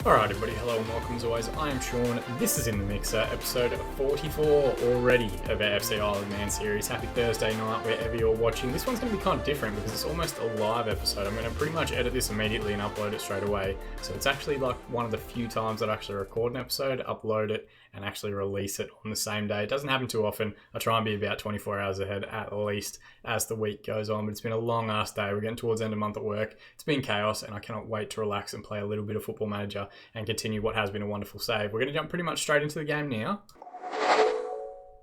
Alright everybody, hello and welcome as always. I am Sean, this is In The Mixer, episode 44 already of our FC Island Man series. Happy Thursday night wherever you're watching. This one's going to be kind of different because it's almost a live episode. I'm going to pretty much edit this immediately and upload it straight away. So it's actually like one of the few times that I actually record an episode, upload it, and actually release it on the same day. It doesn't happen too often. I try and be about 24 hours ahead at least as the week goes on, but it's been a long ass day. We're getting towards the end of the month at work. It's been chaos and I cannot wait to relax and play a little bit of Football Manager and continue what has been a wonderful save. We're going to jump pretty much straight into the game now.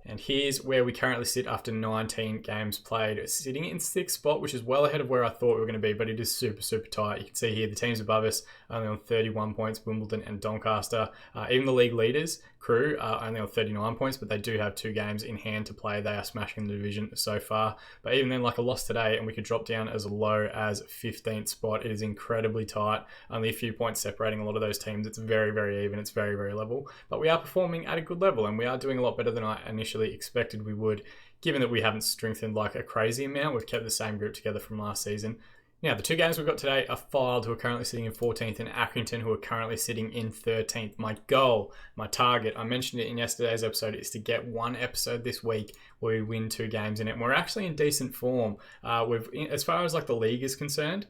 And here's where we currently sit after 19 games played. Sitting in 6th spot, which is well ahead of where I thought we were going to be, but it is super, super tight. You can see here the teams above us only on 31 points, Wimbledon and Doncaster. Even the league leaders, Crew, are only on 39 points, but they do have 2 games in hand to play. They are smashing the division so far. But even then, like a loss today, and we could drop down as low as 15th spot. It is incredibly tight. Only a few points separating a lot of those teams. It's very, very even. It's very, very level. But we are performing at a good level, and we are doing a lot better than I initially expected we would, given that we haven't strengthened like a crazy amount. We've kept the same group together from last season. Now, the 2 games we've got today are Fylde, who are currently sitting in 14th, and Accrington, who are currently sitting in 13th. My goal, my target, I mentioned it in yesterday's episode, is to get 1 episode this week where we win 2 games in it. And we're actually in decent form. As far as like the league is concerned,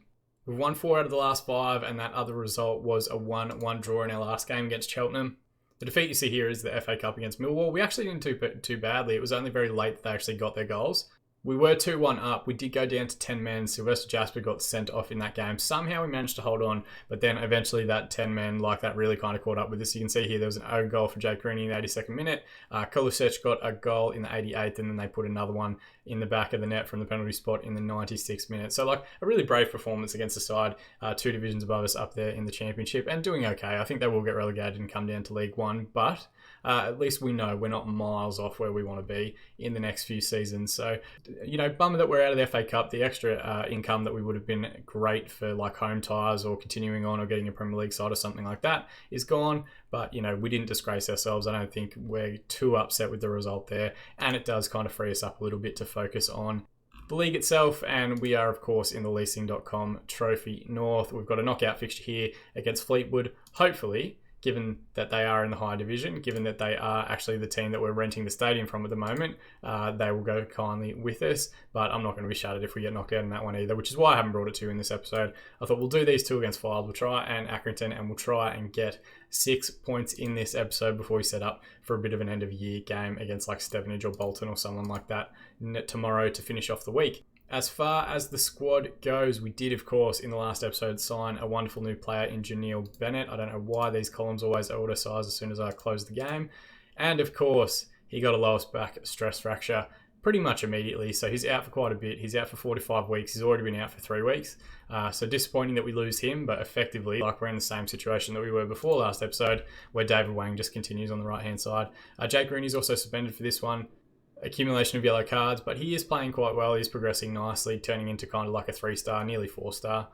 we've won 4 out of the last 5, and that other result was a 1-1 draw in our last game against Cheltenham. The defeat you see here is the FA Cup against Millwall. We actually didn't do too badly. It was only very late that they actually got their goals. We were 2-1 up. We did go down to 10 men. Sylvester Jasper got sent off in that game. Somehow we managed to hold on, but then eventually that 10 men, like that really kind of caught up with us. You can see here there was an own goal for Jake Rooney in the 82nd minute. Kulusevich got a goal in the 88th, and then they put another one in the back of the net from the penalty spot in the 96th minute. So like a really brave performance against the side, 2 divisions above us up there in the championship, and doing okay. I think they will get relegated and come down to League One, but at least we know we're not miles off where we want to be in the next few seasons. So, you know, bummer that we're out of the FA Cup. The extra income that we would have been great for like home ties or continuing on or getting a Premier League side or something like that is gone. But, you know, we didn't disgrace ourselves. I don't think we're too upset with the result there. And it does kind of free us up a little bit to focus on the league itself. And we are, of course, in the leasing.com Trophy North. We've got a knockout fixture here against Fleetwood. Hopefully, given that they are in the higher division, given that they are actually the team that we're renting the stadium from at the moment, they will go kindly with us. But I'm not going to be shattered if we get knocked out in that one either, which is why I haven't brought it to you in this episode. I thought we'll do these 2 against Fylde. We'll try and Accrington, and we'll try and get 6 points in this episode before we set up for a bit of an end-of-year game against like Stevenage or Bolton or someone like that tomorrow to finish off the week. As far as the squad goes, we did, of course, in the last episode, sign a wonderful new player in Janelle Bennett. I don't know why these columns always auto-size as soon as I close the game. And, of course, he got a lower back stress fracture pretty much immediately. So he's out for quite a bit. He's out for 45 weeks. He's already been out for 3 weeks. So disappointing that we lose him, but effectively, like we're in the same situation that we were before last episode, where David Wang just continues on the right-hand side. Jake Rooney's also suspended for this one. Accumulation of yellow cards, but he is playing quite well. He's progressing nicely, turning into kind of like a 3-star, nearly 4-star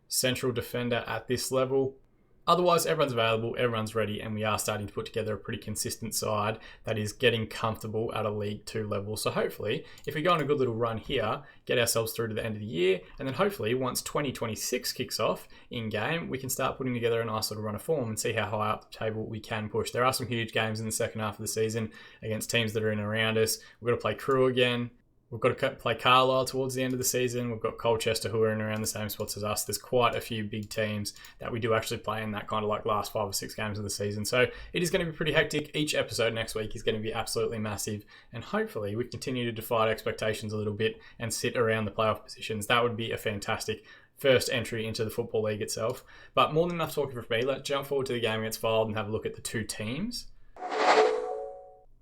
central defender at this level. Otherwise, everyone's available, everyone's ready, and we are starting to put together a pretty consistent side that is getting comfortable at a League 2 level. So hopefully, if we go on a good little run here, get ourselves through to the end of the year, and then hopefully once 2026 kicks off in-game, we can start putting together a nice little run of form and see how high up the table we can push. There are some huge games in the second half of the season against teams that are in and around us. We've got to play Crew again. We've got to play Carlisle towards the end of the season. We've got Colchester, who are in around the same spots as us. There's quite a few big teams that we do actually play in that kind of like last 5 or 6 games of the season. So it is going to be pretty hectic. Each episode next week is going to be absolutely massive. And hopefully we continue to defy expectations a little bit and sit around the playoff positions. That would be a fantastic first entry into the Football League itself. But more than enough talking for me. Let's jump forward to the game against Fylde and have a look at the 2 teams.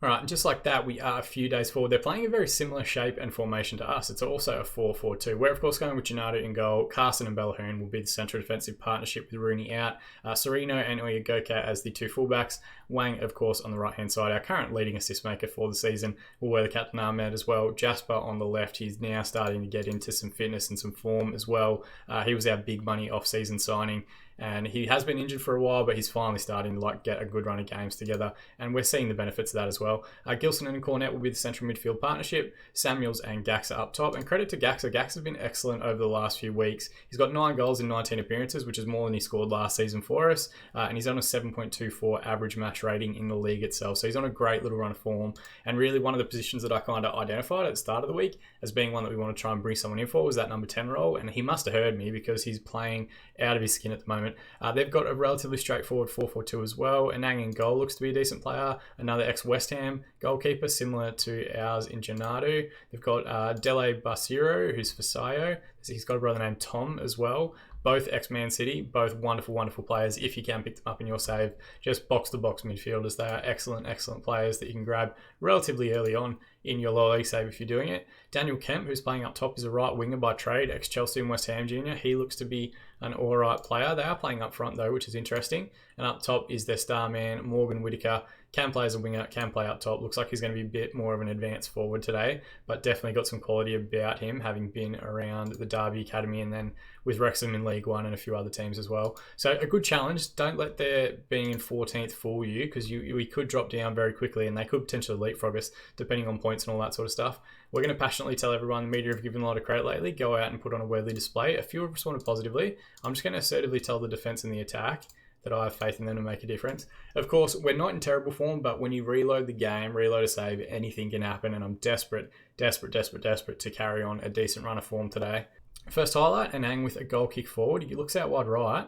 Alright, and just like that, we are a few days forward. They're playing a very similar shape and formation to us. It's also a 4-4-2. We're, of course, going with Gennaro in goal. Carson and Bellahoon will be the central defensive partnership with Rooney out. Sereno and Oyagoka as the 2 fullbacks. Wang, of course, on the right-hand side, our current leading assist maker for the season, will wear the captain armband as well. Jasper on the left. He's now starting to get into some fitness and some form as well. He was our big money off-season signing. And he has been injured for a while, but he's finally starting to get a good run of games together, and we're seeing the benefits of that as well. Gilson and Cornett will be the central midfield partnership. Samuels and Gaxa up top, and credit to Gaxa. Gaxa's been excellent over the last few weeks. He's got 9 goals in 19 appearances, which is more than he scored last season for us, and he's on a 7.24 average match rating in the league itself. So he's on a great little run of form, and really one of the positions that I kind of identified at the start of the week as being one that we want to try and bring someone in for was that number 10 role, and he must have heard me because he's playing out of his skin at the moment. They've got a relatively straightforward 4-4-2 as well. Anang in goal looks to be a decent player. Another ex-West Ham goalkeeper, similar to ours in Gennaro. They've got Dele Basiro, who's for Sayo. He's got a brother named Tom as well. Both ex-Man City, both wonderful, wonderful players. If you can pick them up in your save, just box-to-box midfielders. They are excellent, excellent players that you can grab relatively early on in your lower league save if you're doing it. Daniel Kemp, who's playing up top, is a right winger by trade, ex-Chelsea and West Ham junior. He looks to be an alright player. They are playing up front though, which is interesting. And up top is their star man, Morgan Whitaker. Can play as a winger, can play up top. Looks like he's going to be a bit more of an advanced forward today, but definitely got some quality about him, having been around the Derby Academy and then with Wrexham in League One and a few other teams as well. So a good challenge. Don't let their being in 14th fool you, because we could drop down very quickly and they could potentially leapfrog us depending on points and all that sort of stuff. We're going to passionately tell everyone the media have given a lot of credit lately. Go out and put on a worthy display. A few have responded positively. I'm just going to assertively tell the defence and the attack that I have faith in them to make a difference. Of course, we're not in terrible form, but when you reload the game, reload a save, anything can happen, and I'm desperate to carry on a decent run of form today. First highlight, Anang with a goal kick forward. He looks out wide right.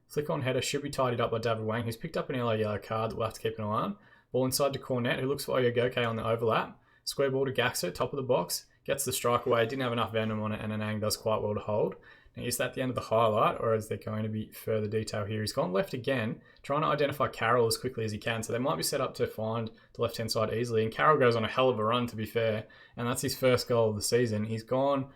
Flick on header, should be tidied up by David Wang, who's picked up an yellow card that we'll have to keep an eye on. Ball inside to Cornett, who looks for Oyogoke on the overlap. Square ball to Gaxa, top of the box. Gets the strike away, didn't have enough venom on it, and Anang does quite well to hold. Now, is that the end of the highlight, or is there going to be further detail here? He's gone left again, trying to identify Carroll as quickly as he can. So they might be set up to find the left-hand side easily. And Carroll goes on a hell of a run, to be fair. And that's his first goal of the season. He's gone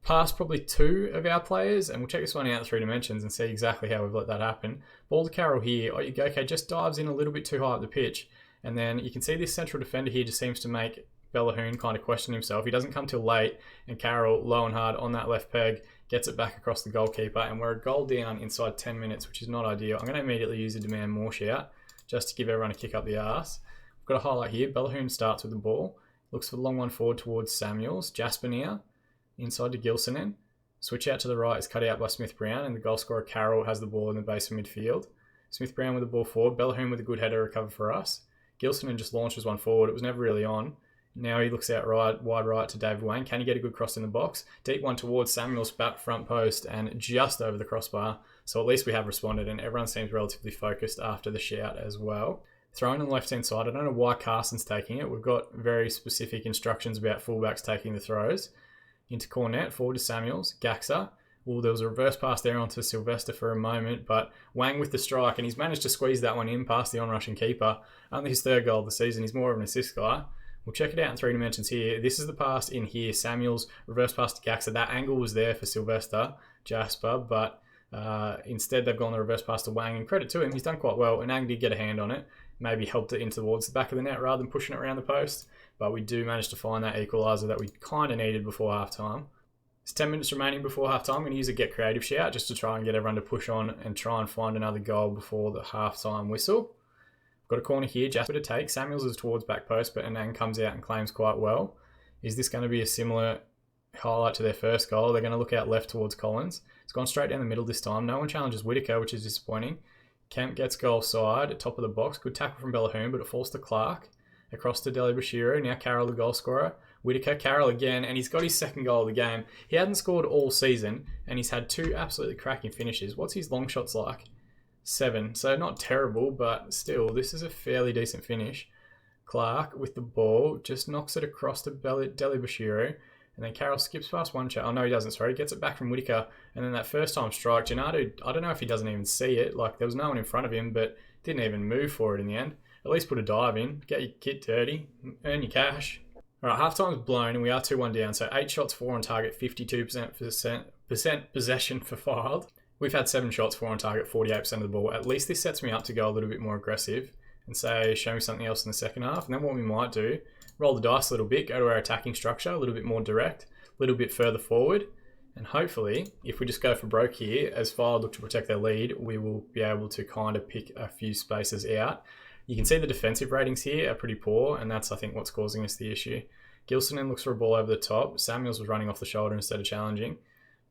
past probably 2 of our players. And we'll check this one out in 3 dimensions and see exactly how we've let that happen. Ball to Carroll here. Oyogoke just dives in a little bit too high up the pitch. And then you can see this central defender here just seems to make Bellahoon kind of question himself. He doesn't come till late, and Carroll, low and hard on that left peg, gets it back across the goalkeeper, and we're a goal down inside 10 minutes, which is not ideal. I'm going to immediately use a demand more shout, just to give everyone a kick up the arse. We've got a highlight here. Bellahoon starts with the ball, looks for the long one forward towards Samuels. Jasper now, inside to Gilsonen. Switch out to the right is cut out by Smith-Brown, and the goal scorer Carroll has the ball in the base of midfield. Smith-Brown with the ball forward, Bellahoon with a good header recover for us. Gilsonen just launches one forward, it was never really on. Now he looks out wide right to David Wang. Can he get a good cross in the box? Deep one towards Samuel's back front post and just over the crossbar. So at least we have responded, and everyone seems relatively focused after the shout as well. Thrown on the left-hand side. I don't know why Carson's taking it. We've got very specific instructions about fullbacks taking the throws. Into Cornett, forward to Samuels. Gaxa. Well, there was a reverse pass there onto Sylvester for a moment, but Wang with the strike, and he's managed to squeeze that one in past the on-rushing keeper. Only his 3rd goal of the season. He's more of an assist guy. We'll check it out in 3 dimensions here. This is the pass in here. Samuel's reverse pass to Gaxa. That angle was there for Sylvester, Jasper, but instead they've gone the reverse pass to Wang, and credit to him, he's done quite well. And Ang did get a hand on it, maybe helped it in towards the back of the net rather than pushing it around the post, but we do manage to find that equaliser that we kind of needed before half-time. There's 10 minutes remaining before half-time. I'm going to use a get creative shout just to try and get everyone to push on and try and find another goal before the half-time whistle. Got a corner here, Jasper to take. Samuels is towards back post, but Anang comes out and claims quite well. Is this going to be a similar highlight to their first goal? They're going to look out left towards Collins. It's gone straight down the middle this time. No one challenges Whitaker, which is disappointing. Kemp gets goal side at top of the box. Good tackle from Bellahoon, but it falls to Clark. Across to Dele Bashiro. Now Carroll, the goal scorer. Whitaker, Carroll again, and he's got his 2nd goal of the game. He hadn't scored all season, and he's had 2 absolutely cracking finishes. What's his long shots like? 7. So not terrible, but still, this is a fairly decent finish. Clark with the ball just knocks it across to Dele Bashiro, and then Carroll skips past one chat. Oh no, he doesn't. Sorry, gets it back from Whitaker, and then that first time strike, Gennaro, I don't know if he doesn't even see it. Like, there was no one in front of him, but didn't even move for it in the end. At least put a dive in, get your kit dirty, earn your cash. All right, half-time's blown, and we are 2-1 down. So 8 shots, 4 on target, 52% possession for Filed. We've had 7 shots, 4 on target, 48% of the ball. At least this sets me up to go a little bit more aggressive and say, show me something else in the second half. And then what we might do, roll the dice a little bit, go to our attacking structure, a little bit more direct, a little bit further forward, And hopefully, if we just go for broke here, as Fire look to protect their lead, we will be able to kind of pick a few spaces out. You can see the defensive ratings here are pretty poor, and that's, I think, what's causing us the issue. Gilsonen looks for a ball over the top. Samuels was running off the shoulder instead of challenging.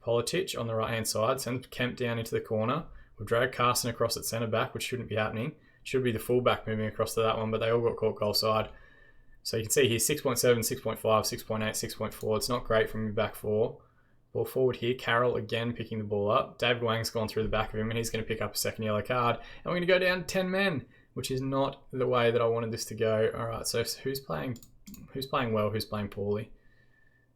Politich on the right-hand side sends Kemp down into the corner. We've dragged Carson across at centre-back, which shouldn't be happening. Should be the full-back moving across to that one, but they all got caught goal side. So you can see here 6.7, 6.5, 6.8, 6.4. It's not great from your back four. Ball forward here. Carroll again picking the ball up. David Wang's gone through the back of him, and he's going to pick up a second yellow card. And we're going to go down 10 men, which is not the way that I wanted this to go. All right, so who's playing well, who's playing poorly?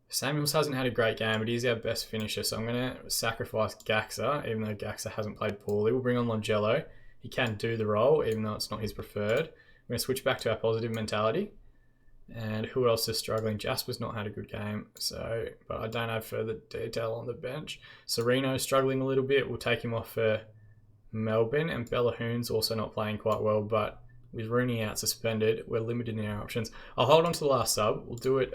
Samuels hasn't had a great game, but he's our best finisher, so I'm going to sacrifice Gaxa, even though Gaxa hasn't played poorly. We'll bring on Longello. He can do the role, even though it's not his preferred. We're going to switch back to our positive mentality. And who else is struggling? Jasper's not had a good game, but I don't have further detail on the bench. Sereno's struggling a little bit. We'll take him off for Melbourne, and Bellahoon's also not playing quite well, but with Rooney out suspended, we're limited in our options. I'll hold on to the last sub. We'll do it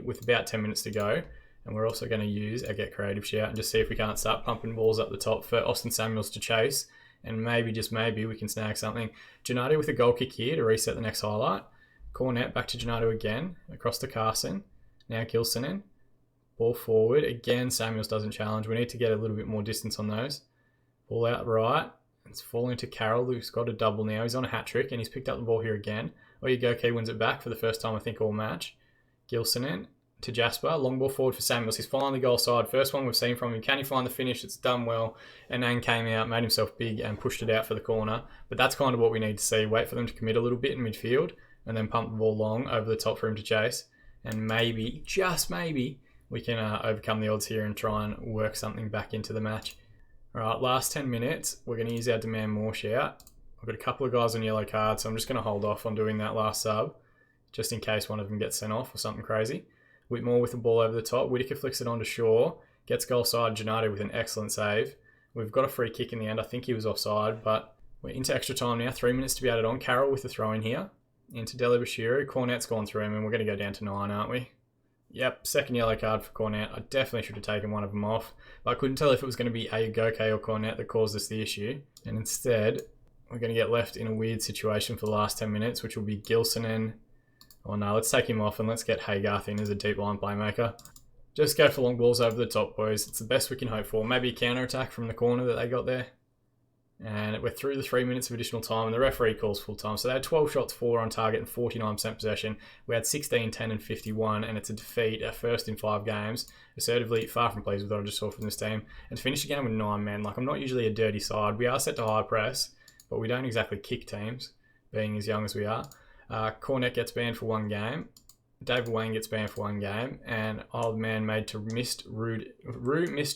with about 10 minutes to go, and we're also going to use a Get Creative shout and just see if we can't start pumping balls up the top for Austin Samuels to chase, and maybe, just maybe, we can snag something. Gennady with a goal kick here to reset the next highlight. Cornet back to Gennady again, across to Carson. Now Gilsonen. Ball forward. Again, Samuels doesn't challenge. We need to get a little bit more distance on those. Ball out right. It's falling to Carroll, who's got a double now. He's on a hat-trick, and he's picked up the ball here again. Oyegoke wins it back for the first time, I think, all match. Gilsonen to Jasper. Long ball forward for Samuels. He's finally goal side. First one we've seen from him. Can he find the finish? It's done well. And Nang came out, made himself big, and pushed it out for the corner. But that's kind of what we need to see. Wait for them to commit a little bit in midfield, and then pump the ball long over the top for him to chase. And maybe, just maybe, we can overcome the odds here and try and work something back into the match. All right, last 10 minutes, we're going to use our demand more shout. I've got a couple of guys on yellow cards, so I'm just going to hold off on doing that last sub, just in case one of them gets sent off or something crazy. Whitmore with the ball over the top. Whittaker flicks it onto Shaw, gets goal side. Gennady with an excellent save. We've got a free kick in the end. I think he was offside, but we're into extra time now. 3 minutes to be added on. Carroll with the throw in here. Into Delabashiru. Cornet's gone through him, and we're going to go down to 9, aren't we? Yep, second yellow card for Cornet. I definitely should have taken one of them off, but I couldn't tell if it was going to be Oyegoke or Cornet that caused us the issue. And instead, we're going to get left in a weird situation for the last 10 minutes, which will be Gilsonen. Oh no, let's take him off and let's get Haygarth in as a deep line playmaker. Just go for long balls over the top, boys. It's the best we can hope for. Maybe a counter-attack from the corner that they got there. And we're through the 3 minutes of additional time, and the referee calls full time. So they had 12 shots, 4 on target, and 49% possession. We had 16, 10, and 51, and it's a defeat, our first in 5 games. Assertively, far from pleased with what I just saw from this team. And to finish the game with 9 men, I'm not usually a dirty side. We are set to high press, but we don't exactly kick teams, being as young as we are. Cornet gets banned for 1 game. David Wang gets banned for 1 game, and Old Man made to missed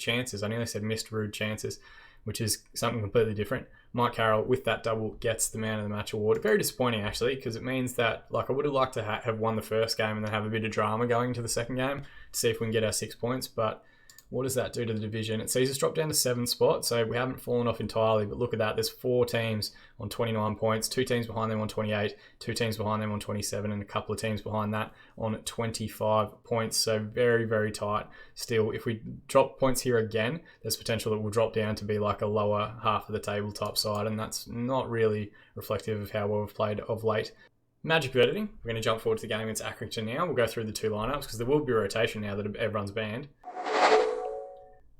chances. I nearly said missed rude chances, which is something completely different. Mike Carroll, with that double, gets the Man of the Match award. Very disappointing, actually, because it means that I would have liked to have won the first game and then have a bit of drama going into the second game to see if we can get our 6 points. But what does that do to the division? It sees us drop down to 7th spot, so we haven't fallen off entirely. But look at that. There's 4 teams on 29 points, 2 teams behind them on 28, 2 teams behind them on 27, and a couple of teams behind that on 25 points. So very, very tight. Still, if we drop points here again, there's potential that we'll drop down to be like a lower half of the table top side, and that's not really reflective of how well we've played of late. Magic of editing. We're going to jump forward to the game against Accrington now. We'll go through the 2 lineups because there will be a rotation now that everyone's banned.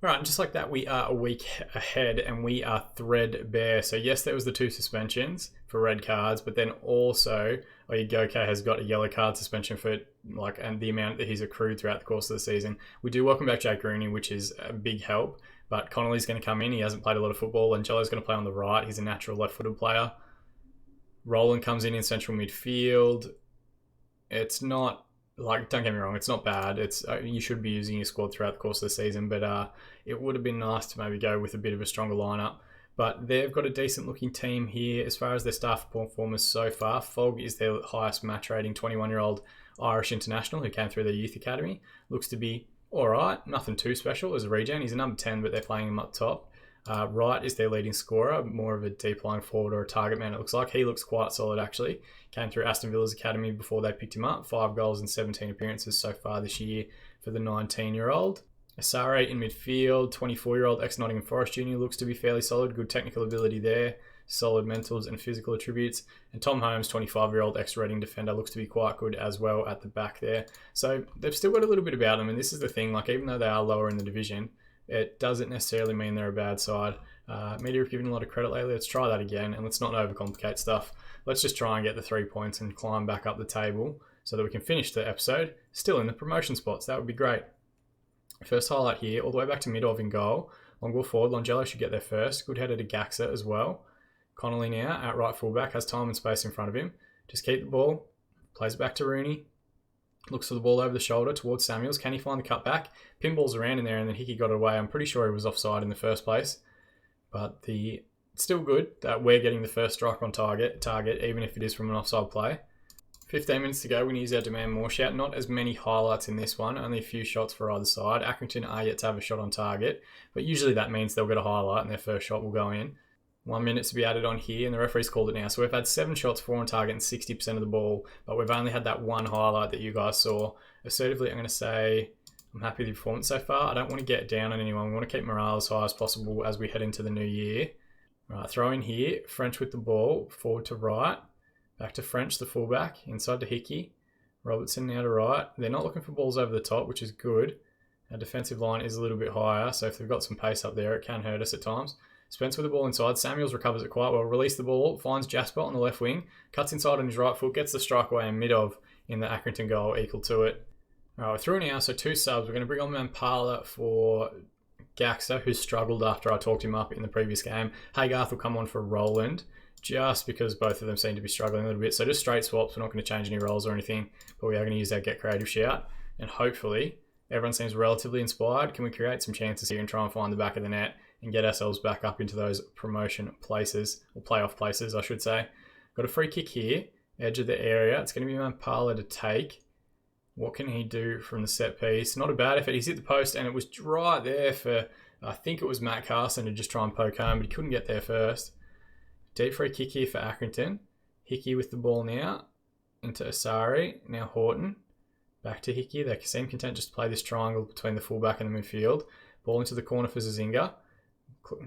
Right, and just like that, we are a week ahead and we are threadbare. So yes, there was the 2 suspensions for red cards, but then also Oyegoke has got a yellow card suspension for and the amount that he's accrued throughout the course of the season. We do welcome back Jake Rooney, which is a big help, but Connolly's going to come in. He hasn't played a lot of football, and Jello's going to play on the right. He's a natural left-footed player. Roland comes in central midfield. It's not... don't get me wrong, it's not bad. It's you should be using your squad throughout the course of the season, but it would have been nice to maybe go with a bit of a stronger lineup. But they've got a decent-looking team here as far as their staff performers so far. Fogg is their highest match rating, 21-year-old Irish international who came through their youth academy. Looks to be all right, nothing too special as a regen. He's a number 10, but they're playing him up top. Wright is their leading scorer, more of a deep lying forward or a target man, it looks like. He looks quite solid, actually. Came through Aston Villa's academy before they picked him up. 5 goals and 17 appearances so far this year for the 19-year-old. Asare in midfield, 24-year-old ex-Nottingham Forest junior, looks to be fairly solid. Good technical ability there, solid mentals and physical attributes. And Tom Holmes, 25-year-old ex-Reading defender, looks to be quite good as well at the back there. So they've still got a little bit about them, and this is the thing, like even though they are lower in the division, it doesn't necessarily mean they're a bad side. Media have given a lot of credit lately. Let's try that again, and let's not overcomplicate stuff. Let's just try and get the 3 points and climb back up the table so that we can finish the episode still in the promotion spots. That would be great. First highlight here, all the way back to mid-of in goal. Long ball forward, Longello should get there first. Good header to Gaxa as well. Connolly now at right fullback, has time and space in front of him. Just keep the ball, plays it back to Rooney. Looks for the ball over the shoulder towards Samuels. Can he find the cutback? Pinballs around in there and then Hickey got it away. I'm pretty sure he was offside in the first place. But it's still good that we're getting the first strike on target, even if it is from an offside play. 15 minutes to go, we're going to use our demand more shout. Not as many highlights in this one, only a few shots for either side. Accrington are yet to have a shot on target, but usually that means they'll get a highlight and their first shot will go in. 1 minute to be added on here, and the referee's called it now. So we've had 7 shots, 4 on target, and 60% of the ball, but we've only had that one highlight that you guys saw. Assertively, I'm going to say I'm happy with the performance so far. I don't want to get down on anyone. We want to keep morale as high as possible as we head into the new year. Right, throw in here, French with the ball, forward to right. Back to French, the fullback, inside to Hickey. Robertson now to right. They're not looking for balls over the top, which is good. Our defensive line is a little bit higher, so if they've got some pace up there, it can hurt us at times. Spence with the ball inside. Samuels recovers it quite well. Release the ball, finds Jasper on the left wing, cuts inside on his right foot, gets the strike away in mid-of in the Accrington goal, equal to it. All right, we're through now, so 2 subs. We're going to bring on Mampala for Gaxa, who struggled after I talked him up in the previous game. Haygarth will come on for Roland, just because both of them seem to be struggling a little bit. So just straight swaps. We're not going to change any roles or anything, but we are going to use that get creative shout. And hopefully, everyone seems relatively inspired. Can we create some chances here and try and find the back of the net and get ourselves back up into those promotion places, or playoff places, I should say. Got a free kick here, edge of the area. It's going to be Mampala to take. What can he do from the set piece? Not a bad effort. He's hit the post, and it was right there for, I think it was Matt Carson to just try and poke home, but he couldn't get there first. Deep free kick here for Accrington. Hickey with the ball now into Asari. Now Horton. Back to Hickey. They seem content just to play this triangle between the fullback and the midfield. Ball into the corner for Zazinga.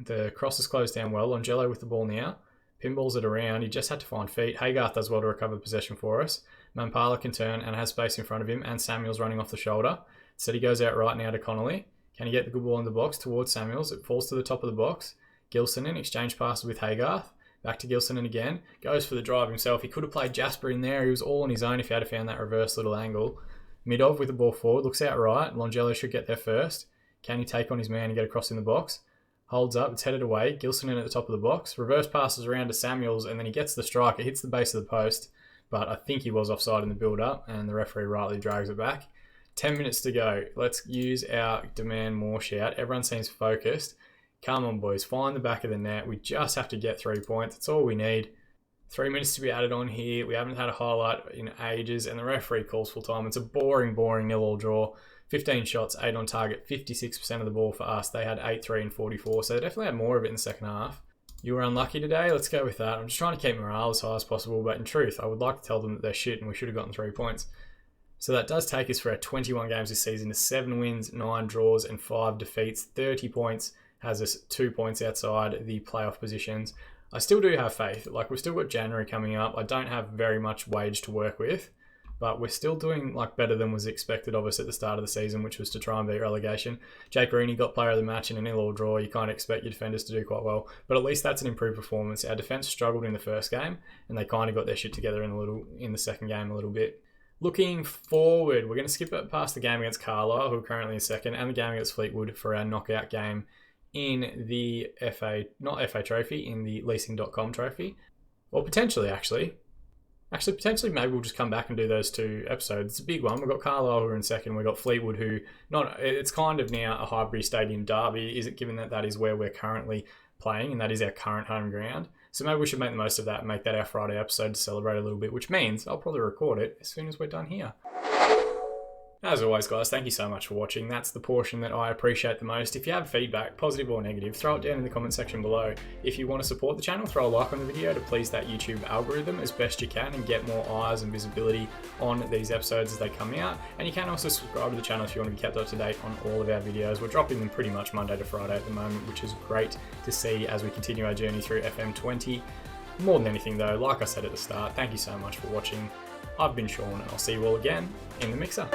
The cross is closed down well. Longello with the ball now. Pinballs it around. He just had to find feet. Haygarth does well to recover possession for us. Mampala can turn and has space in front of him, and Samuels running off the shoulder. So he goes out right now to Connolly. Can he get the good ball in the box towards Samuels? It falls to the top of the box. Gilson in exchange passes with Haygarth. Back to Gilson and again. Goes for the drive himself. He could have played Jasper in there. He was all on his own if he had found that reverse little angle. Mid-of with the ball forward. Looks out right. Longello should get there first. Can he take on his man and get across in the box? Holds up. It's headed away. Gilson in at the top of the box. Reverse passes around to Samuels, and then he gets the strike. It hits the base of the post, but I think he was offside in the build-up, and the referee rightly drags it back. 10 minutes to go. Let's use our demand more shout. Everyone seems focused. Come on, boys. Find the back of the net. We just have to get 3 points. That's all we need. 3 minutes to be added on here. We haven't had a highlight in ages, and the referee calls full time. It's a boring 0-0 draw. 15 shots, 8 on target, 56% of the ball for us. They had 8, 3, and 44, so they definitely had more of it in the second half. You were unlucky today. Let's go with that. I'm just trying to keep morale as high as possible, but in truth, I would like to tell them that they're shit and we should have gotten 3 points. So that does take us for our 21 games this season to 7 wins, 9 draws, and 5 defeats. 30 points has us 2 points outside the playoff positions. I still do have faith. Like, we've still got January coming up. I don't have very much wage to work with, but we're still doing better than was expected of us at the start of the season, which was to try and beat relegation. Jake Rooney got player of the match in a 0-0 draw. You can't expect your defenders to do quite well, but at least that's an improved performance. Our defense struggled in the first game, and they kind of got their shit together in the second game a little bit. Looking forward, we're going to skip past the game against Carlisle, who are currently in second, and the game against Fleetwood for our knockout game in the not FA Trophy, in the leasing.com trophy. Or potentially, potentially maybe we'll just come back and do those 2 episodes. It's a big one. We've got Carlisle who are in second. We've got Fleetwood who, it's kind of now a Highbury Stadium derby, is it, given that that is where we're currently playing and that is our current home ground. So maybe we should make the most of that and make that our Friday episode to celebrate a little bit, which means I'll probably record it as soon as we're done here. As always, guys, thank you so much for watching. That's the portion that I appreciate the most. If you have feedback, positive or negative, throw it down in the comment section below. If you want to support the channel, throw a like on the video to please that YouTube algorithm as best you can and get more eyes and visibility on these episodes as they come out. And you can also subscribe to the channel if you want to be kept up to date on all of our videos. We're dropping them pretty much Monday to Friday at the moment, which is great to see as we continue our journey through FM20. More than anything though, like I said at the start, thank you so much for watching. I've been Sean and I'll see you all again in the mixer.